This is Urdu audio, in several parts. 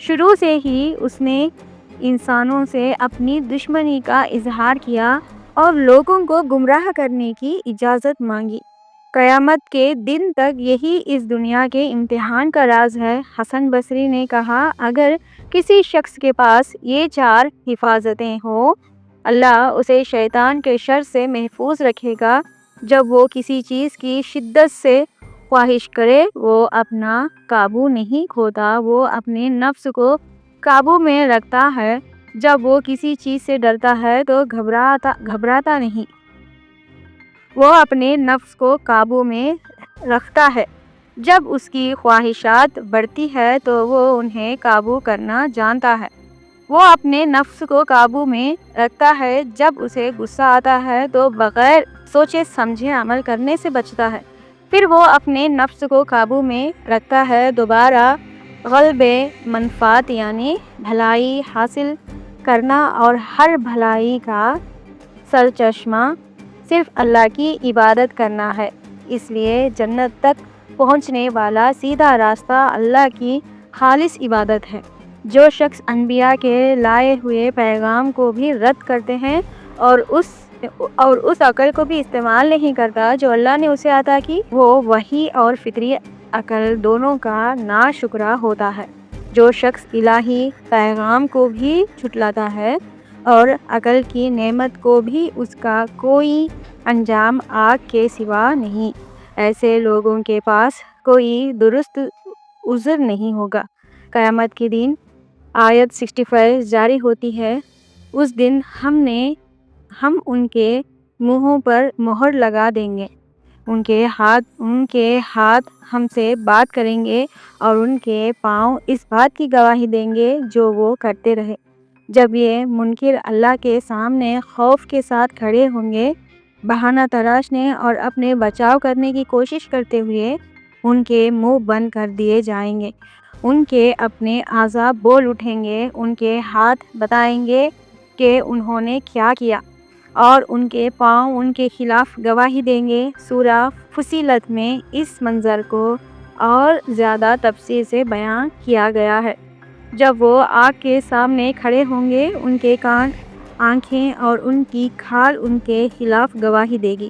شروع سے ہی اس نے انسانوں سے اپنی دشمنی کا اظہار کیا اور لوگوں کو گمراہ کرنے کی اجازت مانگی۔ قیامت کے دن تک یہی اس دنیا کے امتحان کا راز ہے۔ حسن بصری نے کہا، اگر کسی شخص کے پاس یہ 4 حفاظتیں ہوں، اللہ اسے شیطان کے شر سے محفوظ رکھے گا۔ جب وہ کسی چیز کی شدت سے خواہش کرے وہ اپنا قابو نہیں کھوتا، وہ اپنے نفس کو قابو میں رکھتا ہے۔ جب وہ کسی چیز سے ڈرتا ہے تو گھبراتا نہیں، وہ اپنے نفس کو قابو میں رکھتا ہے۔ جب اس کی خواہشات بڑھتی ہے تو وہ انہیں قابو کرنا جانتا ہے۔ وہ اپنے نفس کو قابو میں رکھتا ہے۔ جب اسے غصہ آتا ہے تو بغیر سوچے سمجھے عمل کرنے سے بچتا ہے۔ پھر وہ اپنے نفس کو قابو میں رکھتا ہے۔ دوبارہ غلبِ منفعت یعنی بھلائی حاصل کرنا اور ہر بھلائی کا سرچشمہ صرف اللہ کی عبادت کرنا ہے۔ اس لیے جنت تک پہنچنے والا سیدھا راستہ اللہ کی خالص عبادت ہے۔ جو شخص انبیاء کے لائے ہوئے پیغام کو بھی رد کرتے ہیں اور اس عقل کو بھی استعمال نہیں کرتا جو اللہ نے اسے عطا کی، وہ وحی اور فطری عقل دونوں کا ناشکرا ہوتا ہے۔ جو شخص الہی پیغام کو بھی جھٹلاتا ہے اور عقل کی نعمت کو بھی، اس کا کوئی انجام آگ کے سوا نہیں۔ ایسے لوگوں کے پاس کوئی درست عذر نہیں ہوگا۔ قیامت کے دن آیت 65 جاری ہوتی ہے، اس دن ہم ان کے منہوں پر مہر لگا دیں گے، ان کے ہاتھ ہم سے بات کریں گے اور ان کے پاؤں اس بات کی گواہی دیں گے جو وہ کرتے رہے۔ جب یہ منکر اللہ کے سامنے خوف کے ساتھ کھڑے ہوں گے، بہانہ تراشنے اور اپنے بچاؤ کرنے کی کوشش کرتے ہوئے، ان کے منہ بند کر دیے جائیں گے، ان کے اپنے اعضاء بول اٹھیں گے، ان کے ہاتھ بتائیں گے کہ انہوں نے کیا کیا اور ان کے پاؤں ان کے خلاف گواہی دیں گے۔ سورہ فصلت میں اس منظر کو اور زیادہ تفصیل سے بیان کیا گیا ہے۔ جب وہ آگ کے سامنے کھڑے ہوں گے، ان کے کان، آنکھیں اور ان کی کھال ان کے خلاف گواہی دے گی۔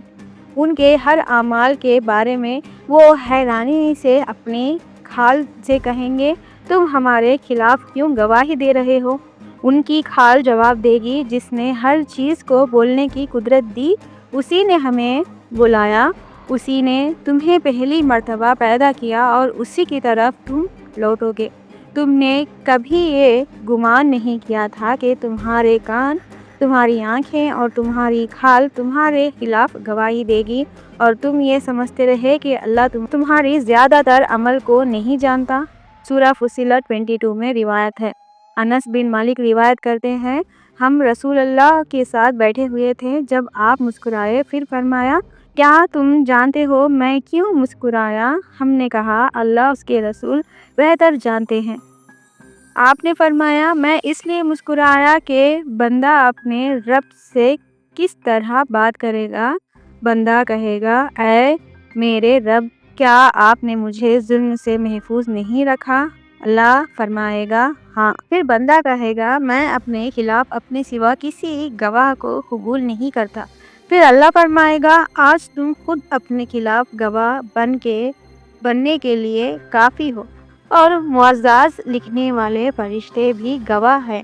ان کے ہر اعمال کے بارے میں وہ حیرانی سے اپنی کھال سے کہیں گے، تم ہمارے خلاف کیوں گواہی دے رہے ہو؟ ان کی کھال جواب دے گی، جس نے ہر چیز کو بولنے کی قدرت دی، اسی نے ہمیں بلایا، اسی نے تمہیں پہلی مرتبہ پیدا کیا اور اسی کی طرف تم لوٹو گے۔ تم نے کبھی یہ گمان نہیں کیا تھا کہ تمہارے کان، تمہاری آنکھیں اور تمہاری کھال تمہارے خلاف گواہی دے گی اور تم یہ سمجھتے رہے کہ اللہ تمہاری زیادہ تر عمل کو نہیں جانتا۔ سورہ فصلت 22 میں روایت ہے، انس بن مالک روایت کرتے ہیں، ہم رسول اللہ کے ساتھ بیٹھے ہوئے تھے جب آپ مسکرائے، پھر فرمایا، کیا تم جانتے ہو میں کیوں مسکرایا؟ ہم نے کہا، اللہ اس کے رسول بہتر جانتے ہیں۔ آپ نے فرمایا، میں اس لیے مسکرایا کہ بندہ اپنے رب سے کس طرح بات کرے گا۔ بندہ کہے گا، اے میرے رب، کیا آپ نے مجھے ظلم سے محفوظ نہیں رکھا؟ اللہ فرمائے گا، ہاں۔ پھر بندہ کہے گا، میں اپنے خلاف اپنے سوا کسی گواہ کو قبول نہیں کرتا۔ پھر اللہ فرمائے گا، آج تم خود اپنے خلاف گواہ بننے کے لیے کافی ہو اور معزز لکھنے والے فرشتے بھی گواہ ہیں۔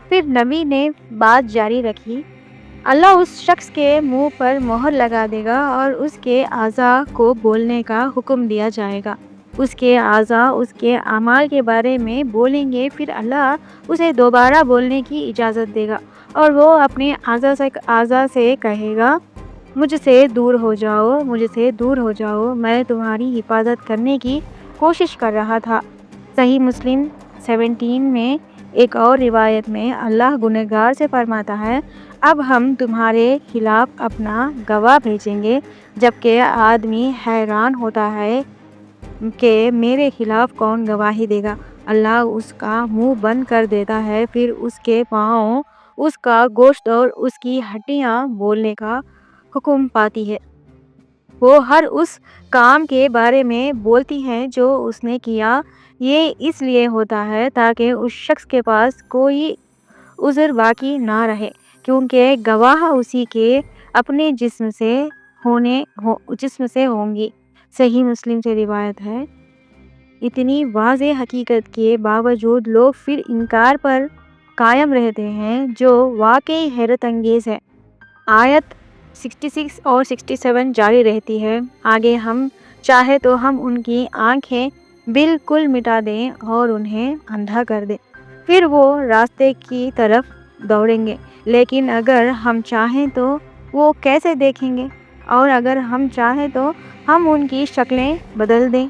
پھر نبی نے بات جاری رکھی، اللہ اس شخص کے منہ پر مہر لگا دے گا اور اس کے اعضاء کو بولنے کا حکم دیا جائے گا۔ اس کے اعضاء اس کے اعمال کے بارے میں بولیں گے، پھر اللہ اسے دوبارہ بولنے کی اجازت دے گا اور وہ اپنے اعضاء سے کہے گا، مجھ سے دور ہو جاؤ، مجھ سے دور ہو جاؤ، میں تمہاری حفاظت کرنے کی کوشش کر رہا تھا۔ صحیح مسلم 17 میں ایک اور روایت میں اللہ گنہگار سے فرماتا ہے، اب ہم تمہارے خلاف اپنا گواہ بھیجیں گے، جبکہ آدمی حیران ہوتا ہے کہ میرے خلاف کون گواہی دے گا۔ اللہ اس کا منہ بند کر دیتا ہے، پھر اس کے پاؤں، اس کا گوشت اور اس کی ہڈیاں بولنے کا حکم پاتی ہے۔ وہ ہر اس کام کے بارے میں بولتی ہیں جو اس نے کیا، یہ اس لیے ہوتا ہے تاکہ اس شخص کے پاس کوئی عذر باقی نہ رہے، کیونکہ گواہ اسی کے اپنے جسم سے ہوں گی۔ صحیح مسلم سے روایت ہے۔ اتنی واضح حقیقت کے باوجود لوگ پھر انکار پر قائم رہتے ہیں، جو واقعی حیرت انگیز ہے۔ آیت 66 اور 67 جاری رہتی ہے۔ آگے ہم چاہے تو ہم ان کی آنکھیں بالکل مٹا دیں اور انہیں اندھا کر دیں، پھر وہ راستے کی طرف دوڑیں گے، لیکن اگر ہم چاہیں تو وہ کیسے دیکھیں گے؟ اور اگر ہم چاہیں تو ہم ان کی شکلیں بدل دیں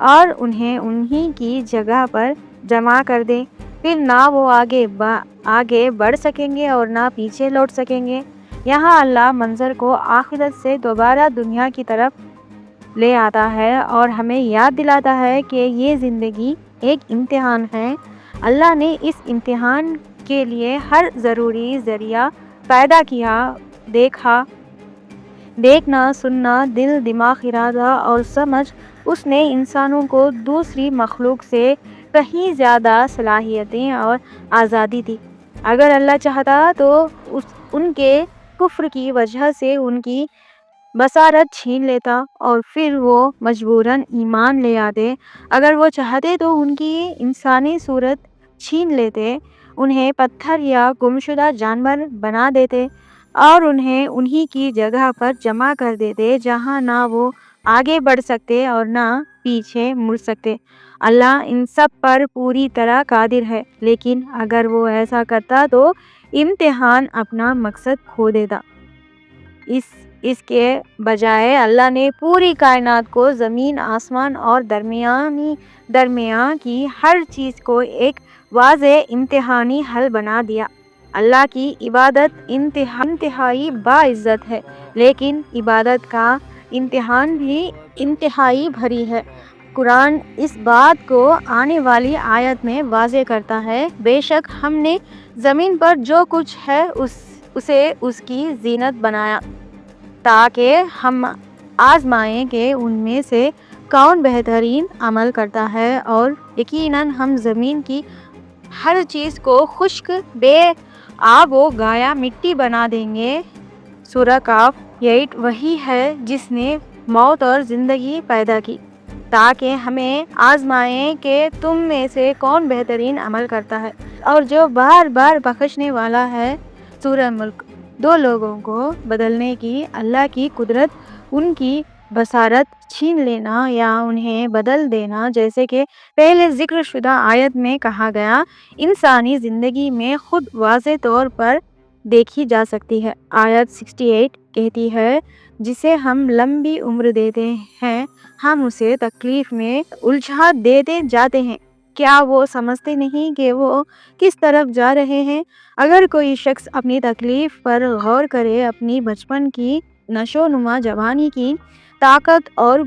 اور انہیں انہی کی جگہ پر جمع کر دیں، پھر نہ وہ آگے بڑھ سکیں گے اور نہ پیچھے لوٹ سکیں گے۔ یہاں اللہ منظر کو آخرت سے دوبارہ دنیا کی طرف لے آتا ہے اور ہمیں یاد دلاتا ہے کہ یہ زندگی ایک امتحان ہے۔ اللہ نے اس امتحان کے لیے ہر ضروری ذریعہ پیدا کیا۔ دیکھنا، سننا، دل، دماغ، ارادہ اور سمجھ۔ اس نے انسانوں کو دوسری مخلوق سے کہیں زیادہ صلاحیتیں اور آزادی دی۔ اگر اللہ چاہتا تو ان کے کفر کی وجہ سے ان کی بصارت چھین لیتا اور پھر وہ مجبوراً ایمان لے آتے۔ اگر وہ چاہتے تو ان کی انسانی صورت چھین لیتے، انہیں پتھر یا گمشدہ جانور بنا دیتے اور انہیں انہی کی جگہ پر جمع کر دیتے، جہاں نہ وہ آگے بڑھ سکتے اور نہ پیچھے مڑ سکتے۔ اللہ ان سب پر پوری طرح قادر ہے، لیکن اگر وہ ایسا کرتا تو امتحان اپنا مقصد کھو دیتا۔ اس کے بجائے اللہ نے پوری کائنات کو، زمین، آسمان اور درمیان کی ہر چیز کو ایک واضح امتحانی حل بنا دیا۔ اللہ کی عبادت انتہائی باعزت ہے، لیکن عبادت کا امتحان بھی انتہائی بھاری ہے۔ قرآن اس بات کو آنے والی آیت میں واضح کرتا ہے۔ بے شک ہم نے زمین پر جو کچھ ہے اسے اس کی زینت بنایا تاکہ ہم آزمائیں کہ ان میں سے کون بہترین عمل کرتا ہے، اور یقیناً ہم زمین کی ہر چیز کو خشک، بے آب و گایا مٹی بنا دیں گے۔ سورہ کاف 8۔ وہی ہے جس نے موت اور زندگی پیدا کی تاکہ ہمیں آزمائیں کہ تم میں سے کون بہترین عمل کرتا ہے، اور جو بار بار بخشنے والا ہے۔ سورہ ملک۔ دو لوگوں کو بدلنے کی اللہ کی قدرت ان کی بصارت چھین لینا یا انہیں بدل دینا، جیسے کہ پہلے ذکر شدہ آیت میں کہا گیا، انسانی زندگی میں خود واضح طور پر دیکھی جا سکتی ہے۔ آیت 68 کہتی ہے، جسے ہم لمبی عمر دیتے ہیں ہم اسے تکلیف میں الجھا دیتے جاتے ہیں، کیا وہ سمجھتے نہیں کہ وہ کس طرف جا رہے ہیں؟ اگر کوئی شخص اپنی تکلیف پر غور کرے، اپنی بچپن کی نشوونما، جوانی کی طاقت اور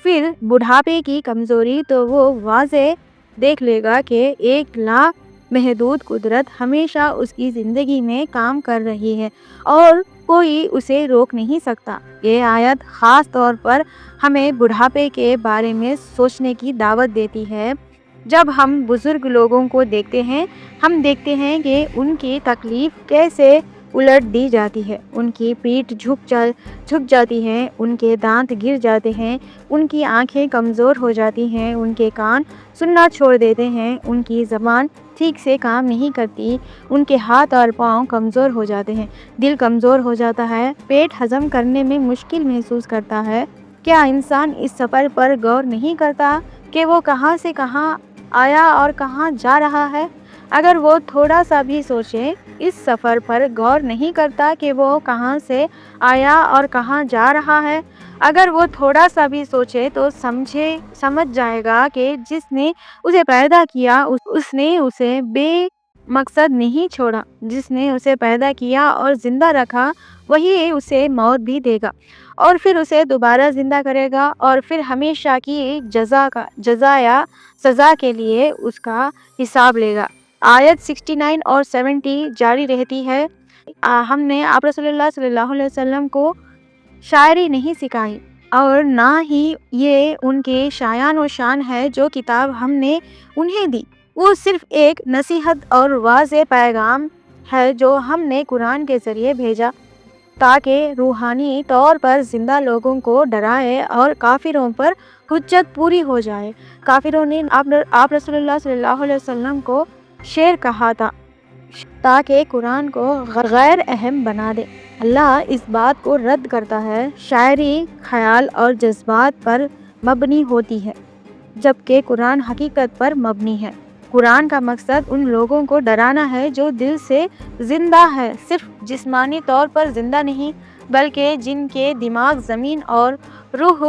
پھر بڑھاپے کی کمزوری، تو وہ واضح دیکھ لے گا کہ ایک لامحدود قدرت ہمیشہ اس کی زندگی میں کام کر رہی ہے اور کوئی اسے روک نہیں سکتا۔ یہ آیت خاص طور پر ہمیں بڑھاپے کے بارے میں سوچنے کی دعوت دیتی ہے۔ جب ہم بزرگ لوگوں کو دیکھتے ہیں، ہم دیکھتے ہیں کہ ان کی تکلیف کیسے الٹ دی جاتی ہے۔ ان کی پیٹھ جھک جاتی ہے، ان کے دانت گر جاتے ہیں، ان کی آنکھیں کمزور ہو جاتی ہیں، ان کے کان سننا چھوڑ دیتے ہیں، ان کی زبان ٹھیک سے کام نہیں کرتی، ان کے ہاتھ اور پاؤں کمزور ہو جاتے ہیں، دل کمزور ہو جاتا ہے، پیٹ ہضم کرنے میں مشکل محسوس کرتا ہے۔ کیا انسان اس سفر پر غور نہیں کرتا کہ وہ کہاں سے کہاں آیا اور کہاں جا رہا ہے؟ اگر وہ تھوڑا سا بھی سوچے، اس سفر پر غور نہیں کرتا کہ وہ کہاں سے آیا اور کہاں جا رہا ہے، اگر وہ تھوڑا سا بھی سوچے تو سمجھ جائے گا کہ جس نے اسے پیدا کیا اس نے اسے بے مقصد نہیں چھوڑا۔ جس نے اسے پیدا کیا اور زندہ رکھا، وہی اسے موت بھی دے گا اور پھر اسے دوبارہ زندہ کرے گا اور پھر ہمیشہ کی جزا یا سزا کے لیے اس کا حساب لے گا۔ آیت 69 اور 70 جاری رہتی ہے۔ ہم نے آپ رسول اللہ صلی اللہ علیہ وسلم کو شاعری نہیں سکھائی، اور نہ ہی یہ ان کے شایان و شان ہے جو کتاب ہم نے انہیں دی۔ وہ صرف ایک نصیحت اور واضح پیغام ہے جو ہم نے قرآن کے ذریعے بھیجا تاکہ روحانی طور پر زندہ لوگوں کو ڈرائے اور کافروں پر حجت پوری ہو جائے۔ کافروں نے آپ رسول اللہ صلی اللہ علیہ وسلم کو شعر کہا تھا تاکہ قرآن کو غیر اہم بنا دے۔ اللہ اس بات کو رد کرتا ہے، شاعری خیال اور جذبات پر مبنی ہوتی ہے جبکہ قرآن حقیقت پر مبنی ہے۔ قرآن کا مقصد ان لوگوں کو ڈرانا ہے جو دل سے زندہ ہے، صرف جسمانی طور پر زندہ نہیں بلکہ جن کے دماغ زمین اور روح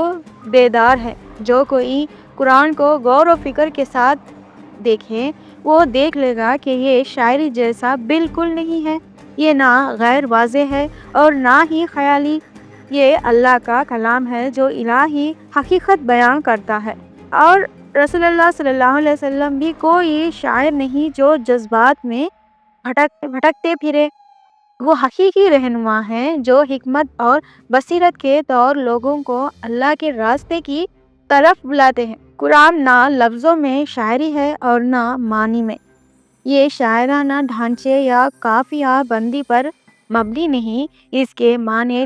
بیدار ہے۔ جو کوئی قرآن کو غور و فکر کے ساتھ دیکھے وہ دیکھ لے گا کہ یہ شاعری جیسا بالکل نہیں ہے، یہ نہ غیر واضح ہے اور نہ ہی خیالی، یہ اللہ کا کلام ہے جو الہی حقیقت بیان کرتا ہے۔ اور رسول اللہ صلی اللہ علیہ وسلم بھی کوئی شاعر نہیں جو جذبات میں بھٹکتے پھرے، وہ حقیقی رہنما ہیں جو حکمت اور بصیرت کے طور لوگوں کو اللہ کے راستے کی طرف بلاتے ہیں۔ قرآن نہ لفظوں میں شاعری ہے اور نہ معنی میں، یہ شاعرانہ ڈھانچے یا قافیہ بندی پر مبنی نہیں، اس کے معنی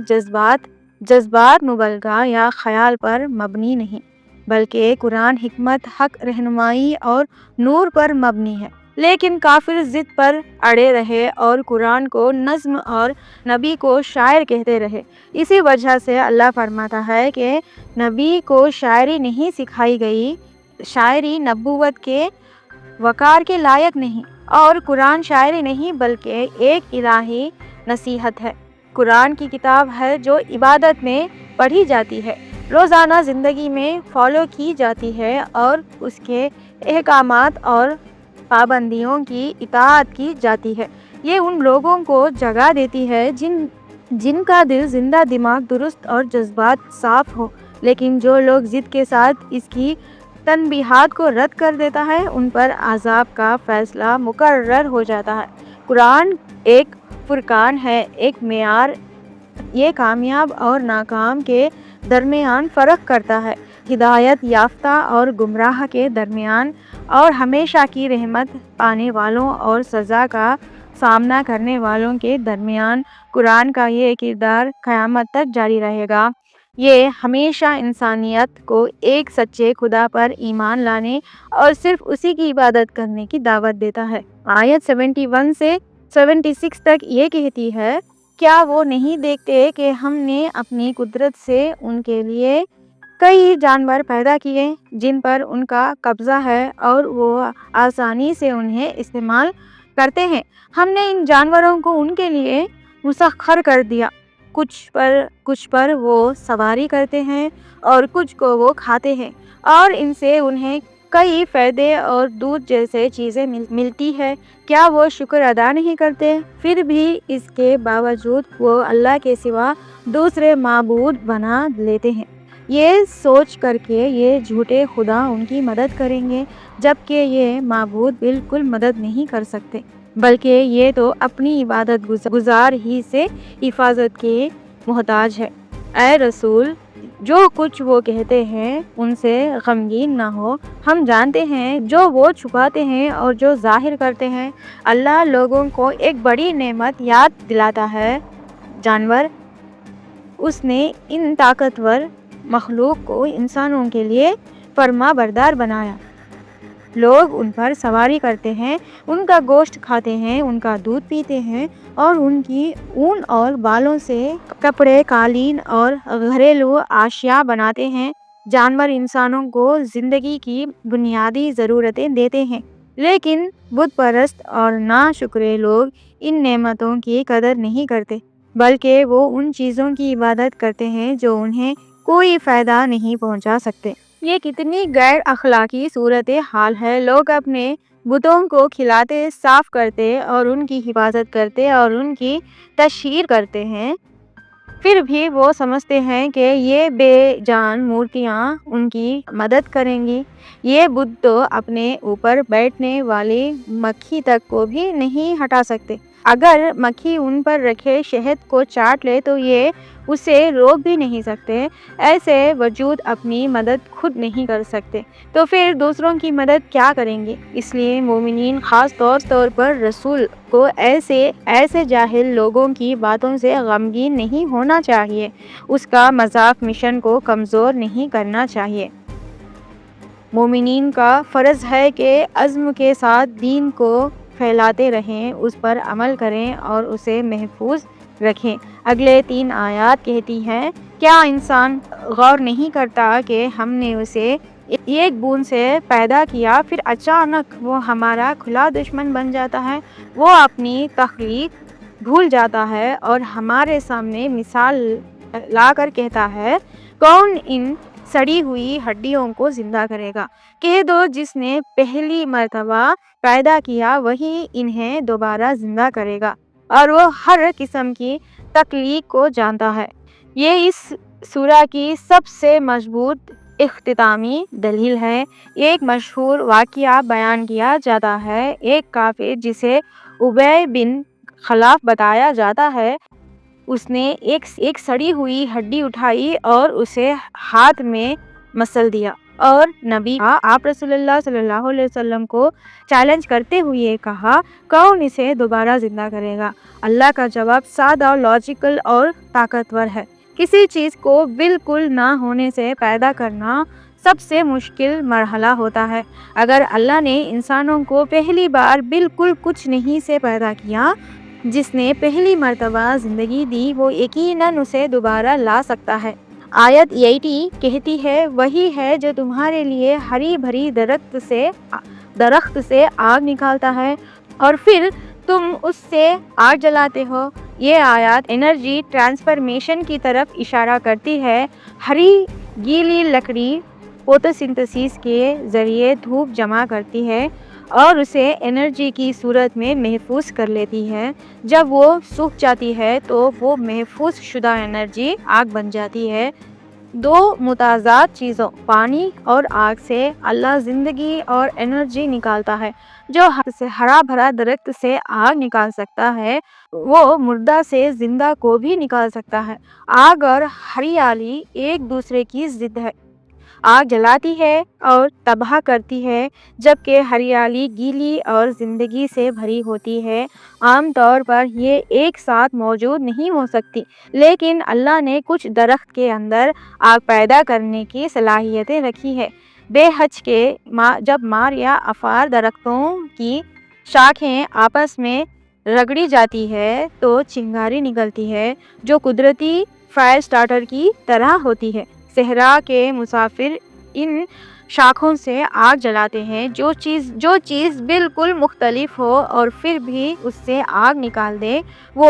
جذبات مبالغہ یا خیال پر مبنی نہیں بلکہ قرآن حکمت، حق، رہنمائی اور نور پر مبنی ہے۔ لیکن کافر ضد پر اڑے رہے اور قرآن کو نظم اور نبی کو شاعر کہتے رہے۔ اسی وجہ سے اللہ فرماتا ہے کہ نبی کو شاعری نہیں سکھائی گئی، شاعری نبوت کے وقار کے لائق نہیں، اور قرآن شاعری نہیں بلکہ ایک الہی نصیحت ہے۔ قرآن کی کتاب ہے جو عبادت میں پڑھی جاتی ہے، روزانہ زندگی میں فالو کی جاتی ہے اور اس کے احکامات اور پابندیوں کی اطاعت کی جاتی ہے۔ یہ ان لوگوں کو جگہ دیتی ہے جن کا دل زندہ، دماغ درست اور جذبات صاف ہو، لیکن جو لوگ ضد کے ساتھ اس کی تنبیہات کو رد کر دیتا ہے ان پر عذاب کا فیصلہ مقرر ہو جاتا ہے۔ قرآن ایک فرقان ہے، ایک معیار، یہ کامیاب اور ناکام کے درمیان فرق کرتا ہے، ہدایت یافتہ اور گمراہ کے درمیان، اور ہمیشہ کی رحمت پانے والوں اور سزا کا سامنا کرنے والوں کے درمیان۔ قرآن کا یہ کردار قیامت تک جاری رہے گا، یہ ہمیشہ انسانیت کو ایک سچے خدا پر ایمان لانے اور صرف اسی کی عبادت کرنے کی دعوت دیتا ہے۔ آیت 71 سے 76 تک یہ کہتی ہے، کیا وہ نہیں دیکھتے کہ ہم نے اپنی قدرت سے ان کے لیے کئی جانور پیدا کیے جن پر ان کا قبضہ ہے اور وہ آسانی سے انہیں استعمال کرتے ہیں؟ ہم نے ان جانوروں کو ان کے لیے مسخر کر دیا، کچھ پر وہ سواری کرتے ہیں اور کچھ کو وہ کھاتے ہیں، اور ان سے انہیں کئی فائدے اور دودھ جیسے چیزیں ملتی ہے۔ کیا وہ شکر ادا نہیں کرتے؟ پھر بھی اس کے باوجود وہ اللہ کے سوا دوسرے معبود بنا لیتے ہیں، یہ سوچ کر کے یہ جھوٹے خدا ان کی مدد کریں گے، جبکہ یہ معبود بالکل مدد نہیں کر سکتے بلکہ یہ تو اپنی عبادت گزار ہی سے حفاظت کے محتاج ہے۔ اے رسول، جو کچھ وہ کہتے ہیں ان سے غمگین نہ ہو، ہم جانتے ہیں جو وہ چھپاتے ہیں اور جو ظاہر کرتے ہیں۔ اللہ لوگوں کو ایک بڑی نعمت یاد دلاتا ہے، جانور۔ اس نے ان طاقتور مخلوق کو انسانوں کے لیے فرما بردار بنایا، لوگ ان پر سواری کرتے ہیں، ان کا گوشت کھاتے ہیں، ان کا دودھ پیتے ہیں اور ان کی اون اور بالوں سے کپڑے، قالین اور گھریلو اشیاء بناتے ہیں۔ جانور انسانوں کو زندگی کی بنیادی ضرورتیں دیتے ہیں، لیکن بت پرست اور ناشکرے لوگ ان نعمتوں کی قدر نہیں کرتے بلکہ وہ ان چیزوں کی عبادت کرتے ہیں جو انہیں کوئی فائدہ نہیں پہنچا سکتے۔ یہ کتنی غیر اخلاقی صورتحال ہے، لوگ اپنے بتوں کو کھلاتے، صاف کرتے اور ان کی حفاظت کرتے اور ان کی تشہیر کرتے ہیں، پھر بھی وہ سمجھتے ہیں کہ یہ بے جان مورتیاں ان کی مدد کریں گی۔ یہ بت تو اپنے اوپر بیٹھنے والی مکھی تک کو بھی نہیں ہٹا سکتے، اگر مکھی ان پر رکھے شہد کو چاٹ لے تو یہ اسے روک بھی نہیں سکتے۔ ایسے وجود اپنی مدد خود نہیں کر سکتے تو پھر دوسروں کی مدد کیا کریں گے؟ اس لیے مومنین خاص طور پر رسول کو ایسے جاہل لوگوں کی باتوں سے غمگین نہیں ہونا چاہیے، اس کا مذاق مشن کو کمزور نہیں کرنا چاہیے۔ مومنین کا فرض ہے کہ عزم کے ساتھ دین کو پھیلاتے رہیں، اس پر عمل کریں اور اسے محفوظ رکھیں۔ اگلے 3 آیات کہتی ہیں، کیا انسان غور نہیں کرتا کہ ہم نے اسے ایک بوند سے پیدا کیا، پھر اچانک وہ ہمارا کھلا دشمن بن جاتا ہے۔ وہ اپنی تخلیق بھول جاتا ہے اور ہمارے سامنے مثال لا کر کہتا ہے، کون ان سڑی ہوئی ہڈیوں کو زندہ کرے گا؟ کہہ دو، جس نے پہلی مرتبہ پیدا کیا وہی انہیں دوبارہ زندہ کرے گا، اور وہ ہر قسم کی تخلیق کو جانتا ہے۔ یہ اس سورہ کی سب سے مضبوط اختتامی دلیل ہے۔ ایک مشہور واقعہ بیان کیا جاتا ہے۔ ایک کافر جسے ابی بن خلف بتایا جاتا ہے، اس نے ایک سڑی ہوئی ہڈی اٹھائی اور اسے ہاتھ میں مسل دیا اور نبی آپ رسول اللہ صلی اللہ علیہ وسلم کو چیلنج کرتے ہوئے کہا، کون اسے دوبارہ زندہ کرے گا؟ اللہ کا جواب سادہ، لاجیکل اور طاقتور ہے۔ کسی چیز کو بالکل نہ ہونے سے پیدا کرنا سب سے مشکل مرحلہ ہوتا ہے۔ اگر اللہ نے انسانوں کو پہلی بار بالکل کچھ نہیں سے پیدا کیا، جس نے پہلی مرتبہ زندگی دی، وہ یقیناً اسے دوبارہ لا سکتا ہے۔ آیت 80 کہتی ہے، وہی ہے جو تمہارے لیے ہری بھری درخت سے آگ نکالتا ہے اور پھر تم اس سے آگ جلاتے ہو۔ یہ آیات انرجی ٹرانسفرمیشن کی طرف اشارہ کرتی ہے۔ ہری گیلی لکڑی فوٹوسنتھسس کے ذریعے دھوپ جمع کرتی ہے اور اسے انرجی کی صورت میں محفوظ کر لیتی ہے۔ جب وہ سوکھ جاتی ہے تو وہ محفوظ شدہ انرجی آگ بن جاتی ہے۔ 2 متضاد چیزوں، پانی اور آگ سے اللہ زندگی اور انرجی نکالتا ہے۔ جو ہرا بھرا درخت سے آگ نکال سکتا ہے، وہ مردہ سے زندہ کو بھی نکال سکتا ہے۔ آگ اور ہریالی ایک دوسرے کی ضد ہے۔ آگ جلاتی ہے اور تباہ کرتی ہے، جبکہ ہریالی گیلی اور زندگی سے بھری ہوتی ہے۔ عام طور پر یہ ایک ساتھ موجود نہیں ہو سکتی، لیکن اللہ نے کچھ درخت کے اندر آگ پیدا کرنے کی صلاحیتیں رکھی ہیں۔ بے حج کے جب مار یا افار درختوں کی شاخیں آپس میں رگڑی جاتی ہے تو چنگاری نکلتی ہے، جو قدرتی فائر سٹارٹر کی طرح ہوتی ہے۔ صحرا کے مسافر ان شاخوں سے آگ جلاتے ہیں۔ جو چیز بالکل مختلف ہو اور پھر بھی اس سے آگ نکال دے، وہ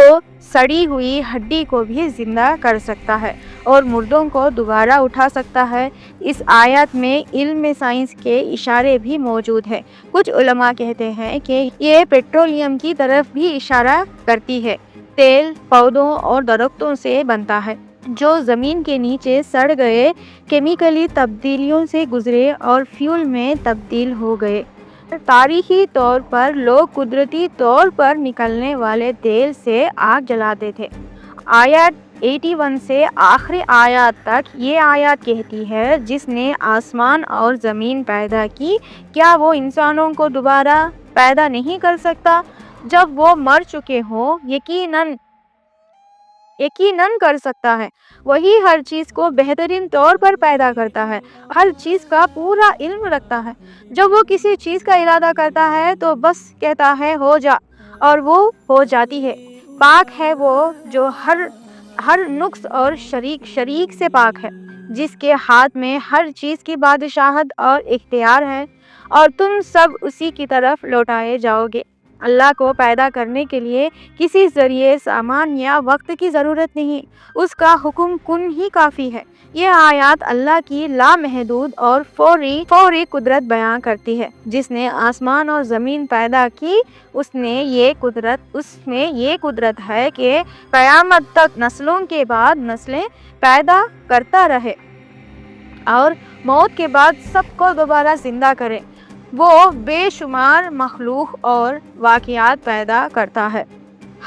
سڑی ہوئی ہڈی کو بھی زندہ کر سکتا ہے اور مردوں کو دوبارہ اٹھا سکتا ہے۔ اس آیت میں علم سائنس کے اشارے بھی موجود ہیں۔ کچھ علماء کہتے ہیں کہ یہ پیٹرولیم کی طرف بھی اشارہ کرتی ہے۔ تیل پودوں اور درختوں سے بنتا ہے، جو زمین کے نیچے سڑ گئے، کیمیکلی تبدیلیوں سے گزرے اور فیول میں تبدیل ہو گئے۔ تاریخی طور پر لوگ قدرتی طور پر نکلنے والے تیل سے آگ جلاتے تھے۔ آیت 81 سے آخری آیات تک یہ آیات کہتی ہے، جس نے آسمان اور زمین پیدا کی، کیا وہ انسانوں کو دوبارہ پیدا نہیں کر سکتا جب وہ مر چکے ہوں؟ یقیناً کر سکتا ہے۔ وہی ہر چیز کو بہترین طور پر پیدا کرتا ہے، ہر چیز کا پورا علم رکھتا ہے۔ جب وہ کسی چیز کا ارادہ کرتا ہے تو بس کہتا ہے ہو جا، اور وہ ہو جاتی ہے۔ پاک ہے وہ جو ہر نقص اور شریک سے پاک ہے، جس کے ہاتھ میں ہر چیز کی بادشاہت اور اختیار ہے، اور تم سب اسی کی طرف لوٹائے جاؤ گے۔ اللہ کو پیدا کرنے کے لیے کسی ذریعے، سامان یا وقت کی ضرورت نہیں، اس کا حکم کن ہی کافی ہے۔ یہ آیات اللہ کی لامحدود اور فوری قدرت بیان کرتی ہے۔ جس نے آسمان اور زمین پیدا کی، اس میں یہ قدرت ہے کہ قیامت تک نسلوں کے بعد نسلیں پیدا کرتا رہے اور موت کے بعد سب کو دوبارہ زندہ کرے۔ وہ بے شمار مخلوق اور واقعات پیدا کرتا ہے۔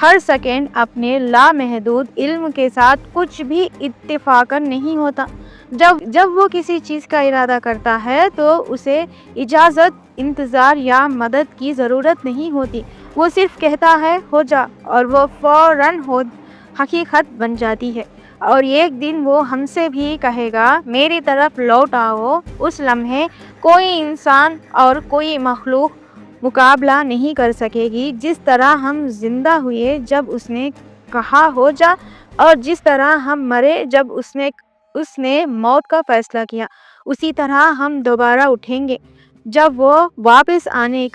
ہر سیکنڈ اپنے لامحدود علم کے ساتھ کچھ بھی اتفاقاً نہیں ہوتا۔ جب وہ کسی چیز کا ارادہ کرتا ہے تو اسے اجازت، انتظار یا مدد کی ضرورت نہیں ہوتی۔ وہ صرف کہتا ہے ہو جا، اور وہ فوراً حقیقت بن جاتی ہے۔ اور ایک دن وہ ہم سے بھی کہے گا میری طرف لوٹ آؤ۔ اس لمحے کوئی انسان اور کوئی مخلوق مقابلہ نہیں کر سکے گی۔ جس طرح ہم زندہ ہوئے جب اس نے کہا ہو جا، اور جس طرح ہم مرے جب اس نے موت کا فیصلہ کیا، اسی طرح ہم دوبارہ اٹھیں گے جب وہ واپس آنے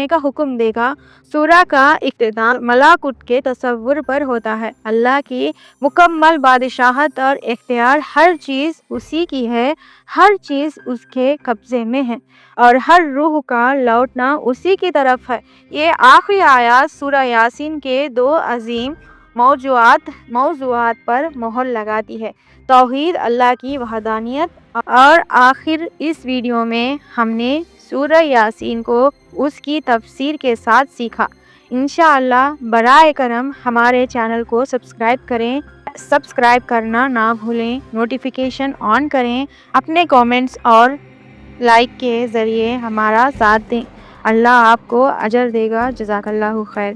کا حکم دے گا۔ سورہ کا اختتام ملکوت کے تصور پر ہوتا ہے۔ اللہ کی مکمل بادشاہت اور اختیار، ہر چیز اسی کی ہے، ہر چیز اس کے قبضے میں ہے، اور ہر روح کا لوٹنا اسی کی طرف ہے۔ یہ آخری آیات سورہ یاسین کے 2 عظیم موضوعات پر مہر لگاتی ہے: توحید، اللہ کی وحدانیت۔ اور آخر اس ویڈیو میں ہم نے سورہ یاسین کو اس کی تفسیر کے ساتھ سیکھا۔ انشاءاللہ براہ کرم ہمارے چینل کو سبسکرائب کریں، سبسکرائب کرنا نہ بھولیں، نوٹیفیکیشن آن کریں، اپنے کومنٹس اور لائک کے ذریعے ہمارا ساتھ دیں۔ اللہ آپ کو اجر دے گا۔ جزاک اللہ خیر۔